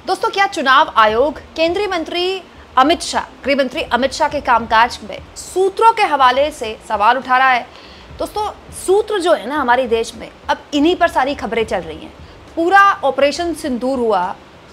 दोस्तों, क्या चुनाव आयोग केंद्रीय मंत्री अमित शाह, गृह मंत्री अमित शाह के कामकाज में सूत्रों के हवाले से सवाल उठा रहा है? दोस्तों, सूत्र जो है ना हमारे देश में, अब इन्हीं पर सारी खबरें चल रही हैं। पूरा ऑपरेशन सिंदूर हुआ,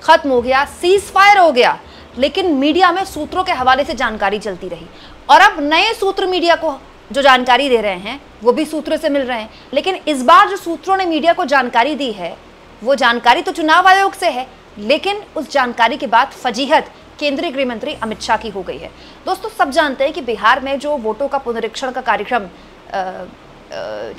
खत्म हो गया, सीज फायर हो गया, लेकिन मीडिया में सूत्रों के हवाले से जानकारी चलती रही। और अब नए सूत्र मीडिया को जो जानकारी दे रहे हैं वो भी सूत्रों से मिल रहे हैं। लेकिन इस बार जो सूत्रों ने मीडिया को जानकारी दी है वो जानकारी तो चुनाव आयोग से है, लेकिन उस जानकारी के बाद फजीहत केंद्रीय गृह मंत्री अमित शाह की हो गई है। दोस्तों, सब जानते हैं कि बिहार में जो वोटों का पुनरीक्षण का कार्यक्रम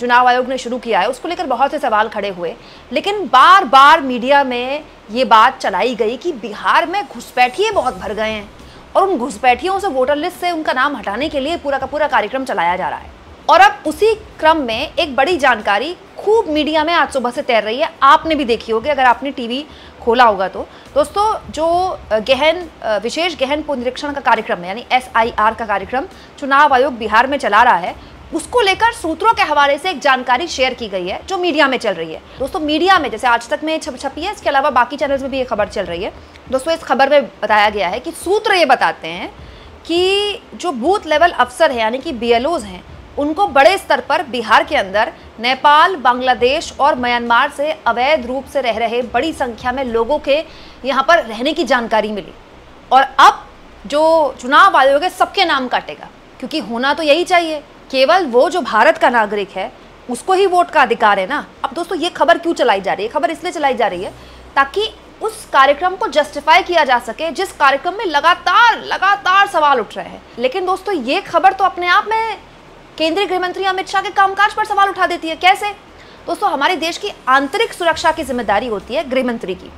चुनाव आयोग ने शुरू किया है, उसको लेकर बहुत से सवाल खड़े हुए, लेकिन बार बार मीडिया में ये बात चलाई गई कि बिहार में घुसपैठिए बहुत भर गए हैं और उन घुसपैठियों से वोटर लिस्ट से उनका नाम हटाने के लिए पूरा का पूरा कार्यक्रम चलाया जा रहा है। और अब उसी क्रम में एक बड़ी जानकारी खूब मीडिया में आज सुबह से तैर रही है, आपने भी देखी होगी अगर आपने टीवी खोला होगा तो। दोस्तों, जो विशेष गहन पुनरीक्षण का कार्यक्रम है, यानी SIR का कार्यक्रम चुनाव आयोग बिहार में चला रहा है, उसको लेकर सूत्रों के हवाले से एक जानकारी शेयर की गई है जो मीडिया में चल रही है। दोस्तों, मीडिया में जैसे आज तक में छपी है, इसके अलावा बाकी चैनल्स में भी ये खबर चल रही है। दोस्तों, इस खबर में बताया गया है कि सूत्र ये बताते हैं कि जो बूथ लेवल अफसर है यानी कि BLOs हैं, उनको बड़े स्तर पर बिहार के अंदर नेपाल, बांग्लादेश और म्यांमार से अवैध रूप से रह रहे बड़ी संख्या में लोगों के यहाँ पर रहने की जानकारी मिली। और अब जो चुनाव आयोग है सबके नाम काटेगा, क्योंकि होना तो यही चाहिए, केवल वो जो भारत का नागरिक है उसको ही वोट का अधिकार है ना। अब दोस्तों, ये खबर क्यों चलाई जा रही है? खबर इसलिए चलाई जा रही है ताकि उस कार्यक्रम को जस्टिफाई किया जा सके जिस कार्यक्रम में लगातार सवाल उठ रहे हैं। लेकिन दोस्तों, ये खबर तो अपने आप में केंद्रीय गृह मंत्री अमित शाह के कामकाज पर सवाल उठा देती है। कैसे? दोस्तों, हमारे देश की आंतरिक सुरक्षा की जिम्मेदारी होती है गृह मंत्री की,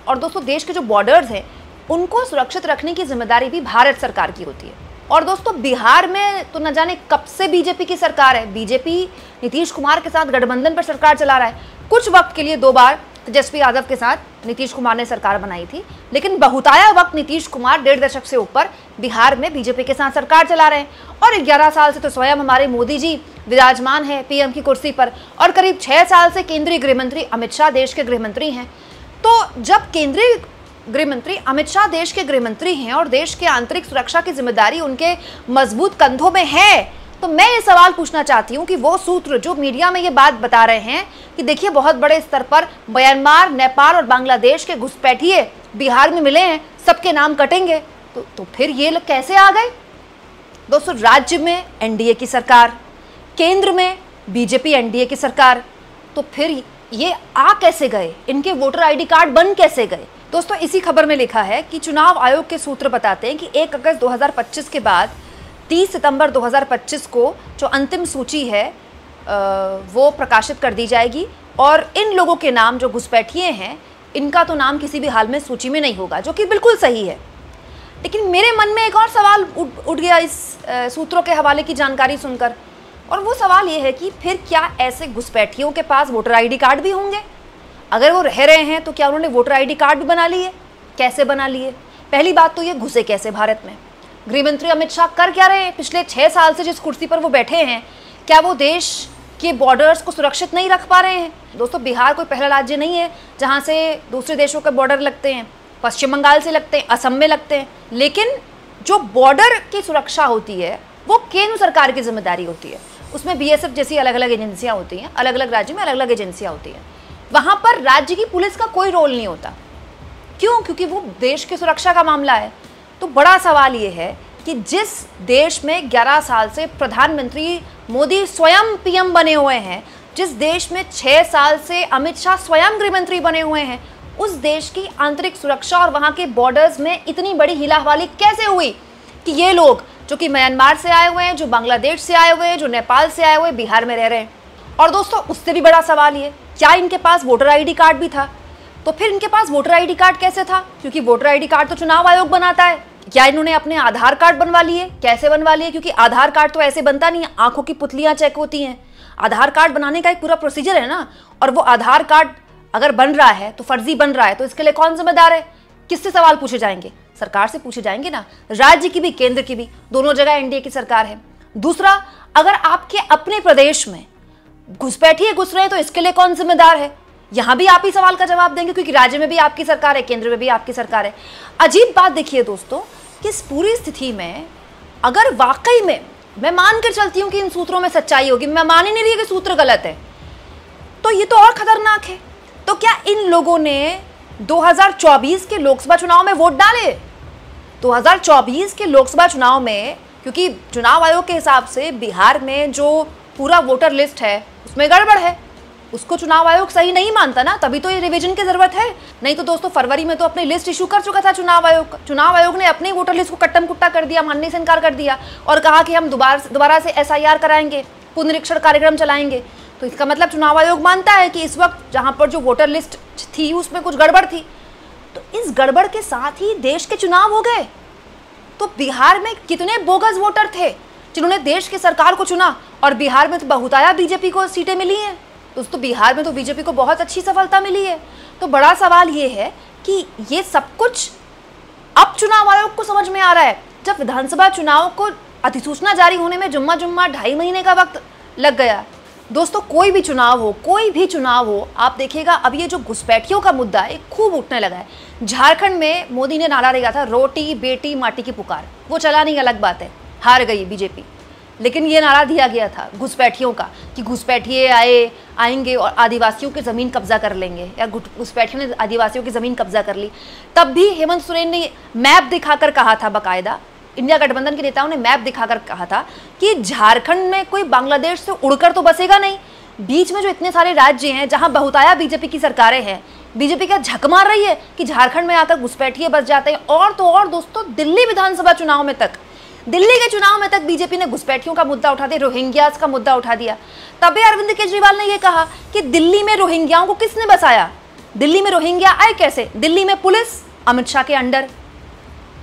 और दोस्तों देश के जो बॉर्डर्स हैं उनको सुरक्षित रखने की जिम्मेदारी भी भारत सरकार की होती है। और दोस्तों, बिहार में तो न जाने कब से बीजेपी की सरकार है। बीजेपी नीतीश कुमार के साथ गठबंधन पर सरकार चला रहा है। कुछ वक्त के लिए 2 बार तेजस्वी यादव के साथ नीतीश कुमार ने सरकार बनाई थी, लेकिन बहुताया वक्त नीतीश कुमार 1.5 दशक से ऊपर बिहार में बीजेपी के साथ सरकार चला रहे हैं। और 11 साल से तो स्वयं हमारे मोदी जी विराजमान है PM की कुर्सी पर, और करीब 6 साल से केंद्रीय गृह मंत्री अमित शाह देश के गृह मंत्री हैं। तो जब केंद्रीय गृह मंत्री अमित शाह देश के गृह मंत्री हैं और देश के आंतरिक सुरक्षा की जिम्मेदारी उनके मजबूत कंधों में है, तो मैं ये सवाल पूछना चाहती हूँ कि वो सूत्र जो मीडिया में ये बात बता रहे हैं कि देखिए बहुत बड़े स्तर पर म्यांमार, नेपाल और बांग्लादेश के घुसपैठिए बिहार में मिले हैं, सबके नाम कटेंगे, तो फिर ये लोग कैसे आ गए? दोस्तों, राज्य में NDA की सरकार, केंद्र में BJP NDA की सरकार, तो फिर ये आ कैसे गए? इनके वोटर ID कार्ड बन कैसे गए? दोस्तों, इसी खबर में लिखा है कि चुनाव आयोग के सूत्र बताते हैं कि 1 अगस्त 2025 के बाद 30 सितंबर 2025 को जो अंतिम सूची है वो प्रकाशित कर दी जाएगी, और इन लोगों के नाम जो घुसपैठिए हैं इनका तो नाम किसी भी हाल में सूची में नहीं होगा, जो कि बिल्कुल सही है। लेकिन मेरे मन में एक और सवाल उठ गया इस सूत्रों के हवाले की जानकारी सुनकर, और वो सवाल ये है कि फिर क्या ऐसे घुसपैठियों के पास वोटर ID कार्ड भी होंगे? अगर वो रह रहे हैं तो क्या उन्होंने वोटर ID कार्ड भी बना लिए? कैसे बना लिए? पहली बात तो ये घुसे कैसे भारत में? गृह मंत्री अमित शाह कर क्या रहे हैं? पिछले 6 साल से जिस कुर्सी पर वो बैठे हैं, क्या वो देश के बॉर्डर्स को सुरक्षित नहीं रख पा रहे हैं? दोस्तों, बिहार कोई पहला राज्य नहीं है जहाँ से दूसरे देशों के बॉर्डर लगते हैं। पश्चिम बंगाल से लगते हैं, असम में लगते हैं, लेकिन जो बॉर्डर की सुरक्षा होती है वो केंद्र सरकार की जिम्मेदारी होती है। उसमें BSF जैसी अलग अलग एजेंसियाँ होती हैं, अलग अलग राज्य में अलग अलग एजेंसियाँ होती हैं। वहाँ पर राज्य की पुलिस का कोई रोल नहीं होता। क्यों? क्योंकि वो देश की सुरक्षा का मामला है। तो बड़ा सवाल ये है कि जिस देश में 11 साल से प्रधानमंत्री मोदी स्वयं PM बने हुए हैं, जिस देश में 6 साल से अमित शाह स्वयं गृह मंत्री बने हुए हैं, उस देश की आंतरिक सुरक्षा और वहाँ के बॉर्डर्स में इतनी बड़ी हिलाहवाली कैसे हुई कि ये लोग जो कि म्यांमार से आए हुए हैं, जो बांग्लादेश से आए हुए हैं, जो नेपाल से आए हुए बिहार में रह रहे हैं? और दोस्तों, उससे भी बड़ा सवाल ये, क्या इनके पास वोटर ID कार्ड भी था? तो फिर इनके पास वोटर ID कार्ड कैसे था? क्योंकि वोटर ID कार्ड तो चुनाव आयोग बनाता है। क्या इन्होंने अपने आधार कार्ड बनवा लिए? कैसे बनवा लिए? क्योंकि आधार कार्ड तो ऐसे बनता नहीं है, आंखों की पुतलियां चेक होती हैं। आधार कार्ड बनाने का एक पूरा प्रोसीजर है ना, और वो आधार कार्ड अगर बन रहा है तो फर्जी बन रहा है, तो इसके लिए कौन जिम्मेदार है? किससे सवाल पूछे जाएंगे? सरकार से पूछे जाएंगे ना, राज्य की भी केंद्र की भी, दोनों जगह NDA की सरकार है। दूसरा, अगर आपके अपने प्रदेश में घुसपैठिए घुस रहे हैं तो इसके लिए कौन जिम्मेदार है? यहाँ भी आप ही सवाल का जवाब देंगे, क्योंकि राज्य में भी आपकी सरकार है, केंद्र में भी आपकी सरकार है। अजीब बात देखिए दोस्तों कि इस पूरी स्थिति में अगर वाकई में मैं मान कर चलती हूँ कि इन सूत्रों में सच्चाई होगी, मैं मान ही नहीं रही कि सूत्र गलत है, तो ये तो और खतरनाक है। तो क्या इन लोगों ने 2024 के लोकसभा चुनाव में वोट डाले? 2024 के लोकसभा चुनाव में, क्योंकि चुनाव आयोग के हिसाब से बिहार में जो पूरा वोटर लिस्ट है उसमें गड़बड़ है, उसको चुनाव आयोग सही नहीं मानता ना, तभी तो ये रिवीजन की जरूरत है। नहीं तो दोस्तों फरवरी में तो अपनी लिस्ट इशू कर चुका था चुनाव आयोग। चुनाव आयोग ने अपनी वोटर लिस्ट को कट्टम कुट्टा कर दिया, मानने से इनकार कर दिया और कहा कि हम दोबारा से SIR कराएंगे, पुनरीक्षण कार्यक्रम चलाएंगे। तो इसका मतलब चुनाव आयोग मानता है कि इस वक्त जहां पर जो वोटर लिस्ट थी उसमें कुछ गड़बड़ थी। तो इस गड़बड़ के साथ ही देश के चुनाव हो गए। तो बिहार में कितने बोगस वोटर थे जिन्होंने देश की सरकार को चुना, और बिहार में तो बहुताया बीजेपी को सीटें मिली हैं। दोस्तों बिहार में तो बीजेपी को बहुत अच्छी सफलता मिली है। तो बड़ा सवाल ये है कि ये सब कुछ अब चुनाव आयोग को समझ में आ रहा है, जब विधानसभा चुनाव को अधिसूचना जारी होने में जुम्मा 2.5 महीने का वक्त लग गया। दोस्तों कोई भी चुनाव हो, आप देखिएगा अब ये जो घुसपैठियों का मुद्दा है खूब उठने लगा है। झारखंड में मोदी ने नारा दिया था, रोटी बेटी माटी की पुकार, वो चला नहीं, अलग बात है, हार गई बीजेपी। लेकिन ये नारा दिया गया था घुसपैठियों का कि घुसपैठिए आएंगे और आदिवासियों की ज़मीन कब्जा कर लेंगे, या घुसपैठियों ने आदिवासियों की ज़मीन कब्जा कर ली। तब भी हेमंत सोरेन ने मैप दिखाकर कहा था, बाकायदा इंडिया गठबंधन के नेताओं ने मैप दिखाकर कहा था कि झारखंड में कोई बांग्लादेश से उड़कर तो बसेगा नहीं। बीच में जो इतने सारे राज्य हैं जहां बहुताया बीजेपी की सरकारें हैं, बीजेपी क्या झक मार रही है कि झारखंड में आकर घुसपैठिए बस जाते हैं। और तो और दोस्तों दिल्ली विधानसभा चुनाव में तक, दिल्ली के चुनाव में तक बीजेपी ने घुसपैठियों का मुद्दा उठा दिया, रोहिंग्यास का मुद्दा उठा दिया। तभी अरविंद केजरीवाल ने यह कहा कि दिल्ली में रोहिंग्याओं को किसने बसाया, दिल्ली में रोहिंग्या आए कैसे? दिल्ली में पुलिस अमित शाह के अंडर,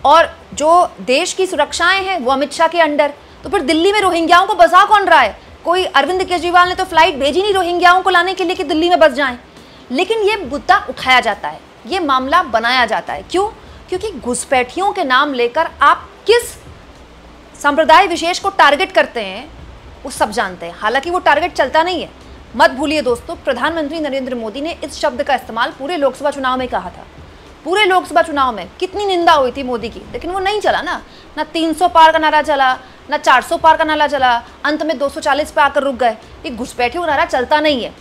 और जो देश की सुरक्षाएं हैं वो अमित शाह के अंडर। तो फिर दिल्ली में रोहिंग्याओं को बसा कौन रहा है? कोई अरविंद केजरीवाल ने तो फ्लाइट भेजी नहीं रोहिंग्याओं को लाने के लिए कि दिल्ली में बस जाएं। लेकिन ये मुद्दा उठाया जाता है, ये मामला बनाया जाता है। क्यों? क्योंकि घुसपैठियों के नाम लेकर आप किस संप्रदाय विशेष को टारगेट करते हैं वो सब जानते हैं। हालांकि वो टारगेट चलता नहीं है। मत भूलिए दोस्तों, प्रधानमंत्री नरेंद्र मोदी ने इस शब्द का इस्तेमाल पूरे लोकसभा चुनाव में कहा था। पूरे लोकसभा चुनाव में कितनी निंदा हुई थी मोदी की, लेकिन वो नहीं चला ना 300 पार का नारा चला, ना 400 पार का नारा चला, अंत में 240 पे आकर रुक गए। ये घुसपैठियों का नारा चलता नहीं है,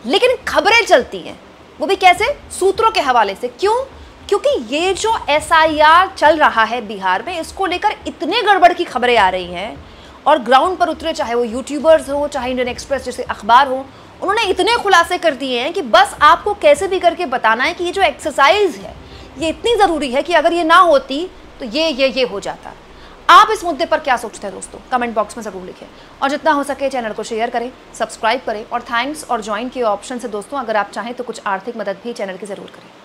लेकिन खबरें चलती हैं। वो भी कैसे? सूत्रों के हवाले से। क्यों? क्योंकि ये जो SIR चल रहा है बिहार में, इसको लेकर इतने गड़बड़ की खबरें आ रही हैं, और ग्राउंड पर उतरे, चाहे वो यूट्यूबर्स हो, चाहे इंडियन एक्सप्रेस जैसे अखबार हो, उन्होंने इतने खुलासे कर दिए हैं कि बस आपको कैसे भी करके बताना है कि ये जो एक्सरसाइज है ये इतनी ज़रूरी है कि अगर ये ना होती तो ये हो जाता। आप इस मुद्दे पर क्या सोचते हैं दोस्तों? कमेंट बॉक्स में ज़रूर लिखें, और जितना हो सके चैनल को शेयर करें, सब्सक्राइब करें, और थैंक्स और ज्वाइन के ऑप्शन से दोस्तों अगर आप चाहें तो कुछ आर्थिक मदद भी चैनल की ज़रूर करें।